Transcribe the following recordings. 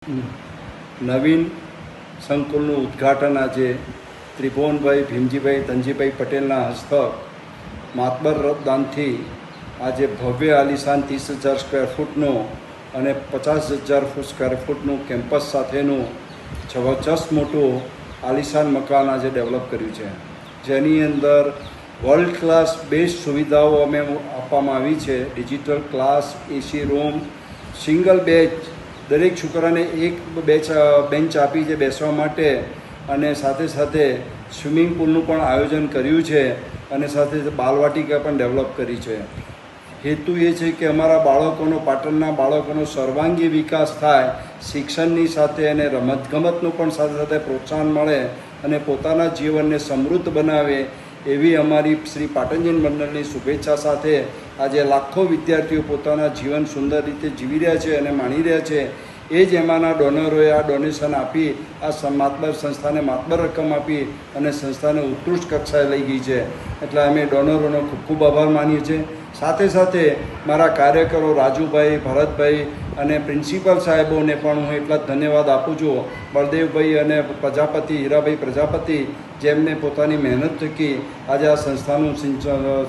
નવીન સંકુલનું ઉદ્ઘાટન આજે ત્રિભુવનભાઈ ભીમજીભાઈ તનજીભાઈ પટેલના હસ્તક માતબર રથદાનથી આજે ભવ્ય આલિશાન 30,000 સ્ક્વેર ફૂટનું અને 50,000 સ્ક્વેર ફૂટનું કેમ્પસ સાથેનું જબરજસ્ત મોટું આલિશાન મકાન આજે ડેવલપ કર્યું છે, જેની અંદર વર્લ્ડ ક્લાસ બેસ્ટ સુવિધાઓ અમે આપવામાં આવી છે. Digital class, AC room, single batch, દરેક છોકરાને એક બેન્ચ આપી છે બેસવા માટે, અને સાથે સાથે સ્વિમિંગ પુલનું પણ આયોજન કર્યું છે, અને સાથે બાલવાટિકા પણ ડેવલપ કરી છે. હેતુ એ છે કે અમારા બાળકોનો, પાટણના બાળકોનો સર્વાંગી વિકાસ થાય, શિક્ષણની સાથે અને રમતગમતનું પણ સાથે સાથે પ્રોત્સાહન મળે અને પોતાના જીવનને સમૃદ્ધ બનાવે, એવી અમારી શ્રી પાટણ જૈન મંડળની શુભેચ્છા સાથે આજે લાખો વિદ્યાર્થીઓ પોતાના જીવન સુંદર રીતે જીવી રહ્યા છે અને માણી રહ્યા છે. એ જ એમાંના ડોનરોએ આ ડોનેશન આપી આ માતબર સંસ્થાને માતબર રકમ આપી અને સંસ્થાને ઉત્કૃષ્ટ કક્ષાએ લઈ ગઈ છે. એટલે અમે ડોનરોનો ખૂબ ખૂબ આભાર માનીએ છીએ. સાથે સાથે મારા કાર્યકરો રાજુભાઈ, ભરતભાઈ અને પ્રિન્સિપલ સાહેબોને પણ હું એટલા જ ધન્યવાદ આપું છું. બળદેવભાઈ અને પ્રજાપતિ, હીરાભાઈ પ્રજાપતિ, જેમને પોતાની મહેનત થકી આજે આ સંસ્થાનું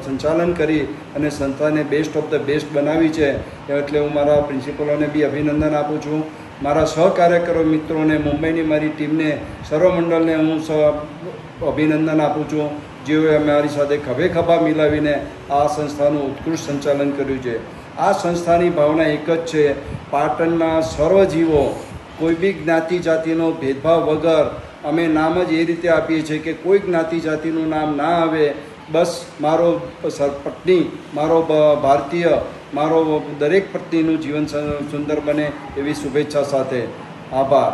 સંચાલન કરી અને સંસ્થાને બેસ્ટ ઓફ ધ બેસ્ટ બનાવી છે. એટલે હું મારા પ્રિન્સિપલોને બી અભિનંદન આપું છું. મારા સહકાર્યકરો મિત્રોને, મુંબઈની મારી ટીમને, સર્વમંડળને હું અભિનંદન આપું છું, જેઓએ અમારી સાથે ખભે ખભા મિલાવીને આ સંસ્થાનું ઉત્કૃષ્ટ સંચાલન કર્યું છે. આ સંસ્થાની ભાવના એક જ છે, પાટણના સર્વજીવો, કોઈ બી જ્ઞાતિ જાતિનો ભેદભાવ વગર અમે નામ જ એ રીતે આપીએ છીએ કે કોઈ જ્ઞાતિ જાતિનું નામ ના આવે, બસ મારો પત્ની, મારો ભારતીય, મારો દરેક પત્નીનું જીવન સુંદર બને, એવી શુભેચ્છા સાથે આભાર.